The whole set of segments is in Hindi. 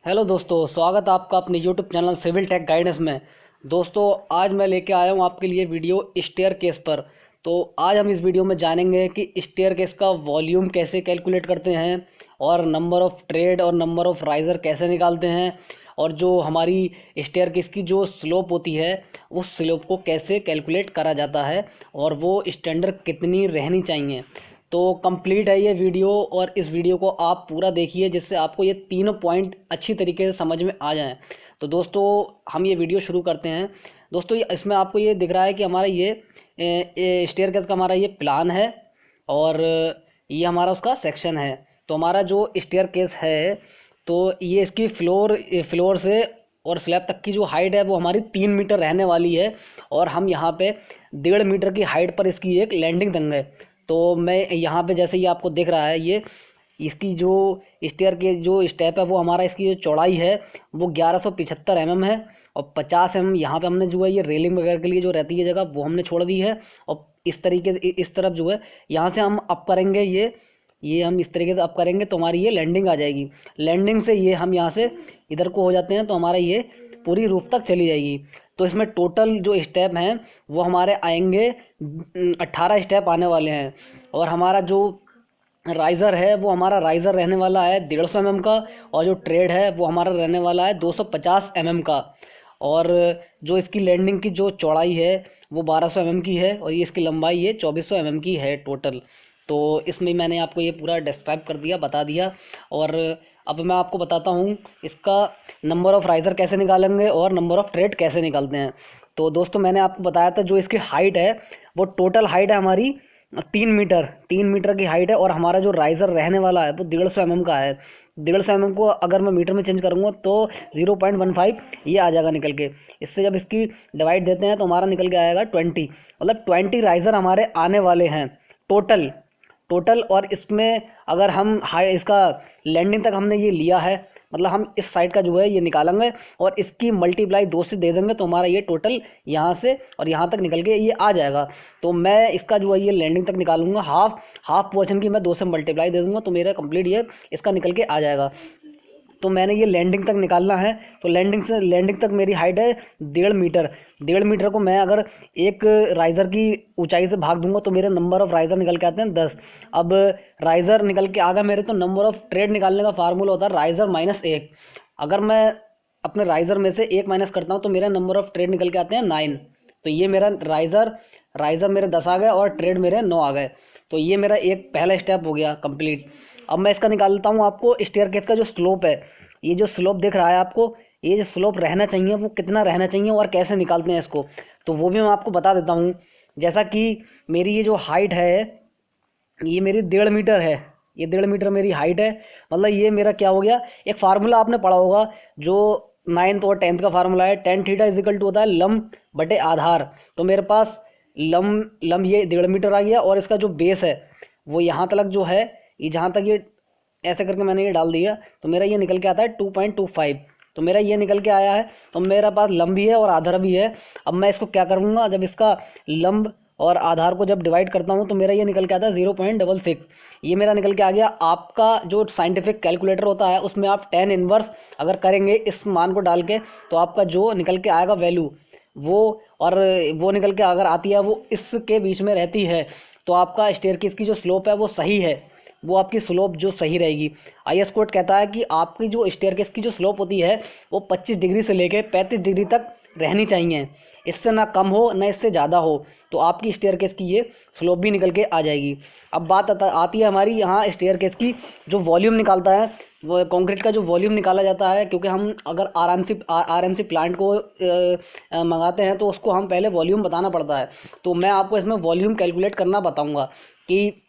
हेलो दोस्तों, स्वागत है आपका अपने YouTube channel civil tech guidance में। दोस्तों, आज मैं लेके आया हूँ आपके लिए वीडियो स्टेयरकेस पर। तो आज हम इस वीडियो में जानेंगे कि स्टेयरकेस का वॉल्यूम कैसे कैलकुलेट करते हैं और नंबर ऑफ़ ट्रेड और नंबर ऑफ़ राइज़र कैसे निकालते हैं, और जो हमारी स्टेयरकेस की जो स्लोप होती है उस स्लोप को कैसे कैलकुलेट करा जाता है और वो स्टैंडर्ड कितनी रहनी चाहिए। तो कंप्लीट है ये वीडियो, और इस वीडियो को आप पूरा देखिए जिससे आपको ये तीनों पॉइंट अच्छी तरीके से समझ में आ जाएं। तो दोस्तों, हम ये वीडियो शुरू करते हैं। दोस्तों, इसमें आपको ये दिख रहा है कि हमारा ये स्टेयरकेस का हमारा ये प्लान है, और ये हमारा उसका सेक्शन है। तो हमारा जो स्टेयरकेस है, तो ये इसकी फ्लोर से और स्लैब तक की जो हाइट है वो हमारी 3 मीटर रहने वाली है, और हम यहाँ पे 1.5 मीटर की हाइट पर इसकी एक लैंडिंग देंगे। तो मैं यहाँ पे जैसे ये आपको दिख रहा है, ये इसकी जो स्टेयर के जो स्टेप है वो हमारा, इसकी जो चौड़ाई है वो 1175 mm है, और 50 mm यहाँ पे हमने जो है ये रेलिंग वगैरह के लिए जो रहती है जगह वो हमने छोड़ दी है। और इस तरीके से इस तरफ जो है यहाँ से हम अप करेंगे, ये हम इस तरीके से अप करेंगे तो हमारी ये लैंडिंग आ जाएगी। लैंडिंग से ये हम यहाँ से इधर को हो जाते हैं तो हमारा ये पूरी रूफ तक चली जाएगी। तो इसमें टोटल जो स्टेप हैं वो हमारे आएंगे 18 स्टेप आने वाले हैं। और हमारा जो राइज़र है वो हमारा राइज़र रहने वाला है 150 mm का, और जो ट्रेड है वो हमारा रहने वाला है 250 mm का। और जो इसकी लैंडिंग की जो चौड़ाई है वो 1200 mm की है, और ये इसकी लंबाई ये 2400 mm की है टोटल। तो इसमें मैंने आपको ये पूरा डिस्क्राइब कर दिया, बता दिया। और अब मैं आपको बताता हूँ इसका नंबर ऑफ़ राइज़र कैसे निकालेंगे और नंबर ऑफ़ ट्रेड कैसे निकालते हैं। तो दोस्तों, मैंने आपको बताया था जो इसकी हाइट है वो टोटल हाइट है हमारी 3 मीटर की हाइट है, और हमारा जो राइज़र रहने वाला है वो 150 mm का है। 150 mm को अगर मैं मीटर में चेंज करूँगा तो 0.15 ये आ जाएगा निकल के। इससे जब इसकी डिवाइड देते हैं तो हमारा निकल के आएगा 20, मतलब 20 राइज़र हमारे आने वाले हैं टोटल। और इसमें अगर हम हाई इसका लैंडिंग तक हमने ये लिया है, मतलब हम इस साइड का जो है ये निकालेंगे और इसकी मल्टीप्लाई 2 से दे देंगे तो हमारा ये टोटल यहाँ से और यहाँ तक निकल के ये आ जाएगा। तो मैं इसका जो है ये लैंडिंग तक निकालूंगा, हाफ पोर्शन की मैं 2 से मल्टीप्लाई दे दूंगा तो मेरा कंप्लीट ये इसका निकल के आ जाएगा। तो मैंने ये लैंडिंग तक निकालना है, तो लैंडिंग तक मेरी हाइट है 1.5 मीटर। 1.5 मीटर को मैं अगर एक राइज़र की ऊंचाई से भाग दूंगा तो मेरे नंबर ऑफ़ राइज़र निकल के आते हैं 10। अब राइज़र निकल के आ गया मेरे, तो नंबर ऑफ़ ट्रेड निकालने का फार्मूला होता है राइज़र माइनस 1। अगर मैं अपने राइज़र में से 1 माइनस करता हूँ तो मेरा नंबर ऑफ़ ट्रेड निकल के आते हैं 9। तो ये मेरा राइज़र मेरे 10 आ गए और ट्रेड मेरे 9 आ गए। तो ये मेरा एक पहला स्टेप हो गया कंप्लीट। अब मैं इसका निकालता हूँ आपको स्टेयरकेस का जो स्लोप है। ये जो स्लोप दिख रहा है आपको, ये जो स्लोप रहना चाहिए वो कितना रहना चाहिए और कैसे निकालते हैं इसको, तो वो भी मैं आपको बता देता हूँ। जैसा कि मेरी ये जो हाइट है ये मेरी 1.5 मीटर है, ये 1.5 मीटर मेरी हाइट है। मतलब ये मेरा क्या हो गया, एक फार्मूला आपने पढ़ा होगा जो 9th और 10th का फार्मूला है, टेन थीटा इजिकल टू होता है लंब बटे आधार। तो मेरे पास लंब ये 1.5 मीटर आ गया, और इसका जो बेस है वो यहाँ तक जो है, ये जहाँ तक ये ऐसे करके मैंने ये डाल दिया तो मेरा ये निकल के आता है 2.25। तो मेरा ये निकल के आया है, तो मेरा पास लंब भी है और आधार भी है। अब मैं इसको क्या करूँगा, जब इसका लंब और आधार को जब डिवाइड करता हूँ तो मेरा ये निकल के आता है 0.66। ये मेरा निकल के आ गया। आपका जो साइंटिफिक कैलकुलेटर होता है उसमें आप tan इनवर्स अगर करेंगे इस मान को डाल के तो आपका जो निकल के आएगा वैल्यू वो निकल के अगर आती है वो इसके बीच में रहती है तो आपका स्टेयरकेस की जो स्लोप है वो सही है, वो आपकी स्लोप जो सही रहेगी। IS कोड कहता है कि आपकी जो स्टेयरकेस की जो स्लोप होती है वो 25 डिग्री से लेकर 35 डिग्री तक रहनी चाहिए, इससे ना कम हो ना इससे ज़्यादा हो, तो आपकी स्टेयरकेस की ये स्लोप भी निकल के आ जाएगी। अब बात आती है हमारी यहाँ स्टेयरकेस की जो वॉल्यूम निकालता है, वो कंक्रीट का जो वॉल्यूम निकाला जाता है, क्योंकि हम अगर RMC प्लांट को मंगाते हैं तो उसको हम पहले वॉल्यूम बताना पड़ता है। तो मैं आपको इसमें वॉल्यूम कैलकुलेट करना बताऊँगा कि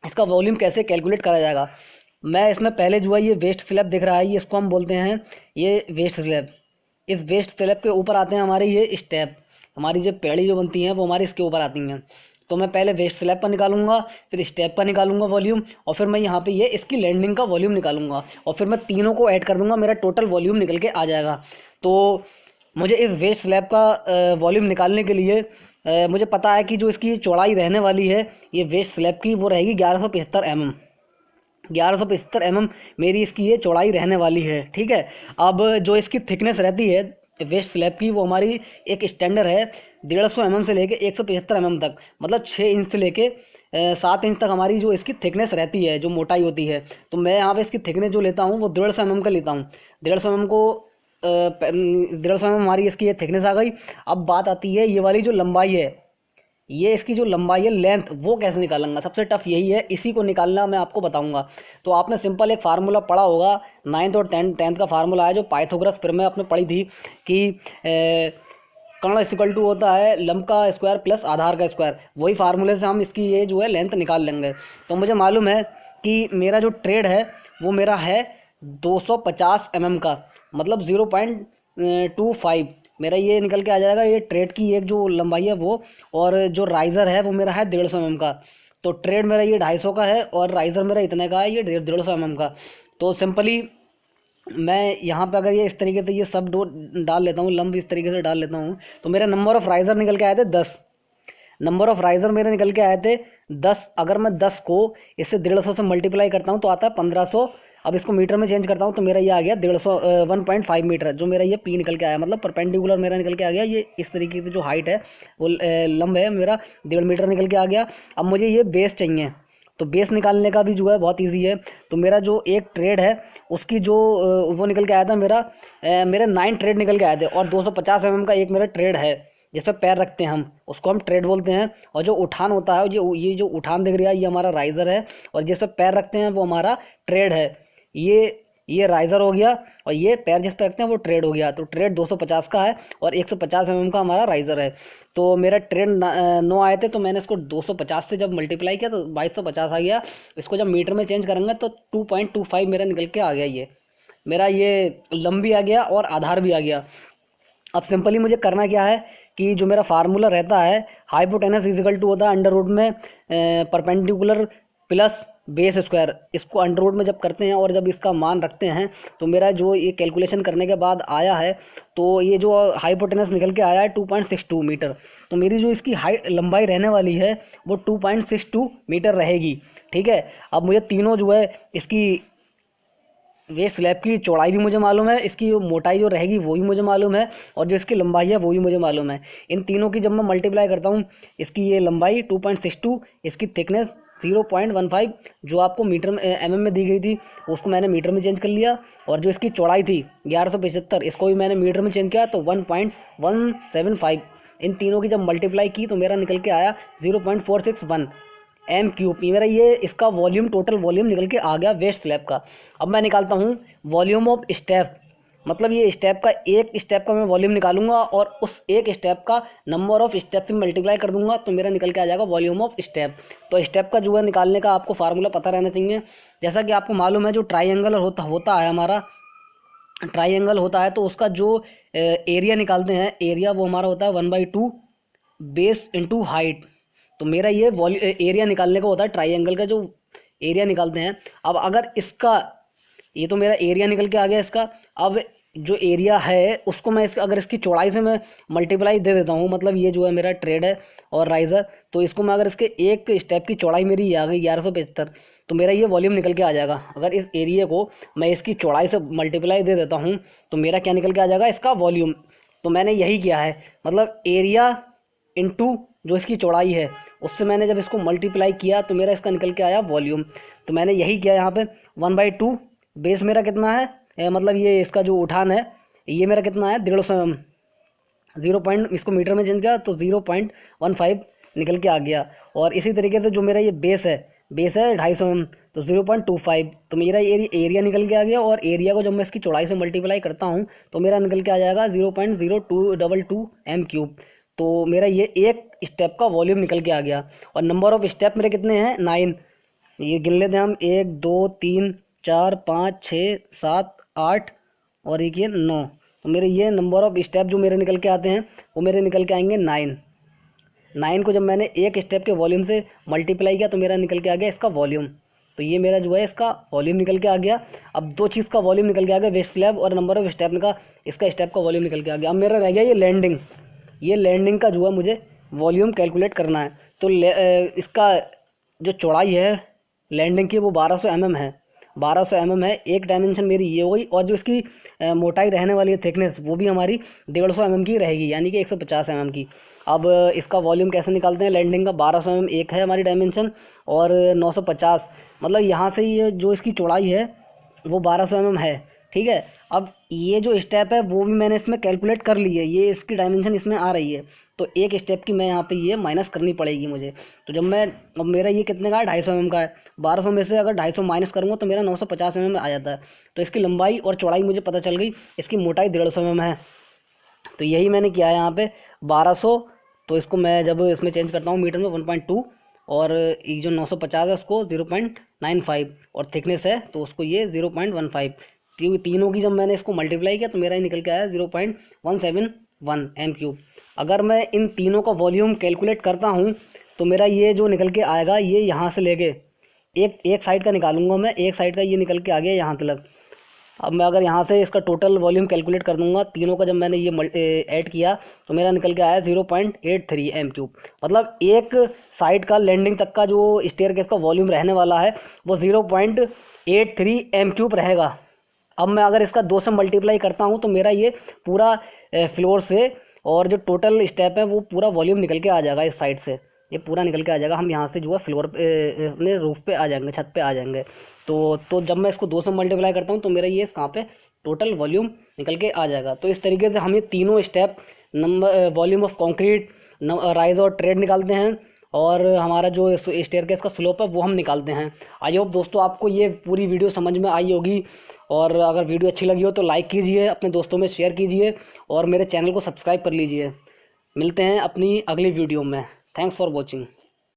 इसका वॉल्यूम कैसे कैलकुलेट करा जाएगा। मैं इसमें पहले जो है ये वेस्ट स्लैब दिख रहा है, ये इसको हम बोलते हैं ये वेस्ट स्लैब। इस वेस्ट स्लैब के ऊपर आते हैं हमारे ये स्टेप, हमारी जो पेड़ी जो बनती हैं वो हमारी इसके ऊपर आती हैं। तो मैं पहले वेस्ट स्लैब का निकालूंगा, फिर स्टेप का निकालूंगा वॉल्यूम, और फिर मैं यहाँ पे ये इसकी लैंडिंग का वॉल्यूम निकालूंगा, और फिर मैं तीनों को ऐड कर दूंगा, मेरा टोटल वॉल्यूम निकल के आ जाएगा। तो मुझे इस वेस्ट स्लैब का वॉल्यूम निकालने के लिए मुझे पता है कि जो इसकी चौड़ाई रहने वाली है ये वेस्ट स्लैब की वो रहेगी 1175 mm। 1175 mm मेरी इसकी ये चौड़ाई रहने वाली है। ठीक है, अब जो इसकी थिकनेस रहती है वेस्ट स्लैब की, वो हमारी एक स्टैंडर्ड है 150 mm से लेके 175 mm तक, मतलब 6 इंच से लेके 7 इंच तक हमारी जो इसकी थिकनेस रहती है, जो मोटाई होती है। तो मैं यहाँ पे इसकी थिकनेस जो लेता हूँ वो 150 mm का लेता हूँ। 150 mm को 150 mm हमारी इसकी ये थिकनेस आ गई। अब बात आती है ये वाली जो लंबाई है, ये इसकी जो लंबाई है लेंथ, वो कैसे निकालूंगा। सबसे टफ यही है, इसी को निकालना मैं आपको बताऊंगा। तो आपने सिंपल एक फार्मूला पढ़ा होगा, 9th और 10th का फार्मूला है जो पाइथागोरस में आपने पढ़ी थी कि कर्ण इक्वल टू होता है लंब का स्क्वायर प्लस आधार का स्क्वायर। वही फार्मूले से हम इसकी ये जो है लेंथ निकाल लेंगे। तो मुझे मालूम है कि मेरा जो ट्रेड है वो मेरा है 250 mm का, मतलब 0.25 मेरा ये निकल के आ जाएगा। ये ट्रेड की एक जो लंबाई है वो, और जो राइज़र है वो मेरा है 150 mm का। तो ट्रेड मेरा ये 250 का है और राइज़र मेरा इतने का है, ये 150 mm का। तो सिंपली मैं यहाँ पे अगर ये इस तरीके से ये सब डो डाल लेता हूँ, लंब इस तरीके से डाल लेता हूँ, तो मेरा नंबर ऑफ़ राइज़र निकल के आए थे 10। नंबर ऑफ़ राइज़र मेरे निकल के आए थे 10। अगर मैं 10 को इससे 150 से मल्टीप्लाई करता हूँ तो आता है 1500। अब इसको मीटर में चेंज करता हूँ तो मेरा ये आ गया 1.5 मीटर, जो मेरा ये पी निकल के आया, मतलब परपेंडिकुलर मेरा निकल के आ गया। ये इस तरीके से जो हाइट है वो लंब है मेरा 1.5 मीटर निकल के आ गया। अब मुझे ये बेस चाहिए, तो बेस निकालने का भी जो है बहुत ईजी है। तो मेरा जो एक ट्रेड है उसकी जो वो निकल के आया था मेरे 9 ट्रेड निकल के आए थे, और 250 mm का एक मेरा ट्रेड है जिस पर पैर रखते हैं हम, उसको हम ट्रेड बोलते हैं। और जो उठान होता है, ये जो उठान दिख रहा है ये हमारा राइज़र है, और जिस पर पैर रखते हैं वो हमारा ट्रेड है। ये राइज़र हो गया, और ये पैर जिस पर रखते हैं वो ट्रेड हो गया। तो ट्रेड 250 का है और 150 mm का हमारा राइज़र है। तो मेरा ट्रेड 9 आए थे, तो मैंने इसको 250 से जब मल्टीप्लाई किया तो 2250 आ गया। इसको जब मीटर में चेंज करेंगे तो 2.25 मेरा निकल के आ गया। ये मेरा ये लंबी आ गया और आधार भी आ गया। अब सिंपली मुझे करना क्या है कि जो मेरा फार्मूला रहता है, हाइपोटेनस इजिकल टू होता है अंडर रूट में परपेंडिकुलर प्लस बेस स्क्वायर। इसको अंडर रूट में जब करते हैं और जब इसका मान रखते हैं तो मेरा जो ये कैलकुलेशन करने के बाद आया है, तो ये जो हाइपोटेनस निकल के आया है 2.62 मीटर। तो मेरी जो इसकी हाइट लंबाई रहने वाली है वो 2.62 मीटर रहेगी। ठीक है, अब मुझे तीनों जो है इसकी वेस्ट स्लैब की चौड़ाई भी मुझे मालूम है, इसकी मोटाई जो रहेगी वो भी मुझे मालूम है, और जो इसकी लंबाई है वो भी मुझे मालूम है। इन तीनों की जब मैं मल्टीप्लाई करता हूँ, इसकी ये लंबाई 2.62, इसकी थिकनेस 0.15 जो आपको मीटर में mm में दी गई थी उसको मैंने मीटर में चेंज कर लिया, और जो इसकी चौड़ाई थी 1175 इसको भी मैंने मीटर में चेंज किया तो 1.175। इन तीनों की जब मल्टीप्लाई की तो मेरा निकल के आया 0.461 m3। मेरा ये इसका वॉल्यूम, टोटल वॉल्यूम निकल के आ गया वेस्ट स्लैब का। अब मैं निकालता हूँ वॉल्यूम ऑफ स्टेप, मतलब ये स्टेप का, एक स्टेप का मैं वॉल्यूम निकालूंगा और उस एक स्टेप का नंबर ऑफ स्टेप से मल्टीप्लाई कर दूंगा तो मेरा निकल के आ जाएगा वॉल्यूम ऑफ स्टेप। तो स्टेप का जो है निकालने का आपको फार्मूला पता रहना चाहिए। जैसा कि आपको मालूम है जो ट्राइंगल होता है हमारा, ट्राइंगल होता है तो उसका जो एरिया निकालते हैं, एरिया वो हमारा होता है 1/2 बेस इंटू हाइट। तो मेरा ये एरिया निकालने का होता है ट्राइंगल का, जो एरिया निकालते हैं। अब अगर इसका, ये तो मेरा एरिया निकल के आ गया इसका। अब जो एरिया है उसको मैं अगर इसकी चौड़ाई से मैं मल्टीप्लाई दे देता हूँ, मतलब ये जो है मेरा ट्रेड है और राइज़र, तो इसको मैं अगर इसके एक स्टेप की चौड़ाई मेरी आ गई 1175, तो मेरा ये वॉल्यूम निकल के आ जाएगा। अगर इस एरिया को मैं इसकी चौड़ाई से मल्टीप्लाई दे देता हूँ तो मेरा क्या निकल के आ जाएगा, इसका वॉल्यूम। तो मैंने यही किया है, मतलब एरिया इंटू जो इसकी चौड़ाई है उससे मैंने जब इसको मल्टीप्लाई किया तो मेरा इसका निकल के आया वॉल्यूम। तो मैंने यही किया यहाँ पे 1/2 बेस मेरा कितना है, मतलब ये इसका जो उठान है ये मेरा कितना है 150 इसको मीटर में चेंज किया तो 0.15 निकल के आ गया। और इसी तरीके से जो मेरा ये बेस है 250 mm तो 0.25, तो मेरा एरिया निकल के आ गया। और एरिया को जब मैं इसकी चौड़ाई से मल्टीप्लाई करता हूँ तो मेरा निकल के आ जाएगा 0.0222 m3। तो मेरा ये एक स्टेप का वॉल्यूम निकल के आ गया। और नंबर ऑफ स्टेप मेरे कितने हैं, 9। ये गिन लेते हैं हम, 1 2 3 4 5 6 7 8 और एक ये 9। तो मेरे ये नंबर ऑफ स्टेप जो मेरे निकल के आते हैं वो मेरे निकल के आएंगे 9 को जब मैंने एक स्टेप के वॉल्यूम से मल्टीप्लाई किया तो मेरा निकल के आ गया इसका वॉल्यूम। तो ये मेरा जो है इसका वॉल्यूम निकल के आ गया। अब दो चीज़ का वॉल्यूम निकल के आ गया, वेस्ट स्लैब और नंबर ऑफ स्टेप का, इसका स्टेप का वॉल्यूम निकल के आ गया। अब मेरा रह गया ये लैंडिंग। ये लैंडिंग का जो है मुझे वॉल्यूम कैलकुलेट करना है। तो इसका जो चौड़ाई है लैंडिंग की वो 1200 mm है। 1200 mm है। एक डायमेंशन मेरी ये हो गई, और जो इसकी मोटाई रहने वाली है, थिकनेस, वो भी हमारी 150 mm की रहेगी, यानी कि 150 mm की। अब इसका वॉल्यूम कैसे निकालते हैं लैंडिंग का? 1200 mm एक है हमारी डायमेंशन, और 950, मतलब यहाँ से ये जो इसकी चौड़ाई है वो 1200 mm है। ठीक है, अब ये जो स्टेप है वो भी मैंने इसमें कैलकुलेट कर ली है, ये इसकी डायमेंशन इसमें आ रही है, तो एक स्टेप की मैं यहाँ पे ये माइनस करनी पड़ेगी मुझे। तो जब मैं, अब मेरा ये कितने का है? 250 mm का है। 1200 में से अगर 250 माइनस करूँगा तो मेरा 950 mm में आ जाता है। तो इसकी लंबाई और चौड़ाई मुझे पता चल गई, इसकी मोटाई 150 mm है। तो यही मैंने किया है यहाँ पे 1200। तो इसको मैं जब इसमें चेंज करता हूँ मीटर में 1.2, और ये जो 950 है उसको 0.95, और थिकनेस है तो उसको ये 0.15। तीनों की जब मैंने इसको मल्टीप्लाई किया तो मेरा ही निकल के आया 0.171 m3। अगर मैं इन तीनों का वॉल्यूम कैलकुलेट करता हूँ तो मेरा ये जो निकल के आएगा, ये यहाँ से लेके एक साइड का निकालूंगा मैं, एक साइड का ये निकल के आ गया यहाँ तक। अब मैं अगर यहाँ से इसका टोटल वॉल्यूम कैलकुलेट कर दूंगा, तीनों का जब मैंने ये ऐड किया तो मेरा निकल के आया 0.83 m3। मतलब एक साइड का लैंडिंग तक का जो स्टेयरकेस का वॉल्यूम रहने वाला है वो 0.83 m3 रहेगा। अब मैं अगर इसका 2 से मल्टीप्लाई करता हूँ तो मेरा ये पूरा फ्लोर से, और जो टोटल स्टेप है वो पूरा वॉल्यूम निकल के आ जाएगा, इस साइड से ये पूरा निकल के आ जाएगा। हम यहाँ से जो है फ्लोर पे, अपने रूफ पे आ जाएंगे, छत पे आ जाएंगे। तो जब मैं इसको 2 से मल्टीप्लाई करता हूँ तो मेरा ये कहाँ पे टोटल वॉल्यूम निकल के आ जाएगा। तो इस तरीके से हम ये तीनों step, number, volume of concrete, rise और ट्रेड निकालते हैं, और हमारा जो स्टेयरकेस का स्लोप है वो हम निकालते हैं। आई होप दोस्तों आपको ये पूरी वीडियो समझ में आई होगी, और अगर वीडियो अच्छी लगी हो तो लाइक कीजिए, अपने दोस्तों में शेयर कीजिए, और मेरे चैनल को सब्सक्राइब कर लीजिए। मिलते हैं अपनी अगली वीडियो में। Thanks for watching.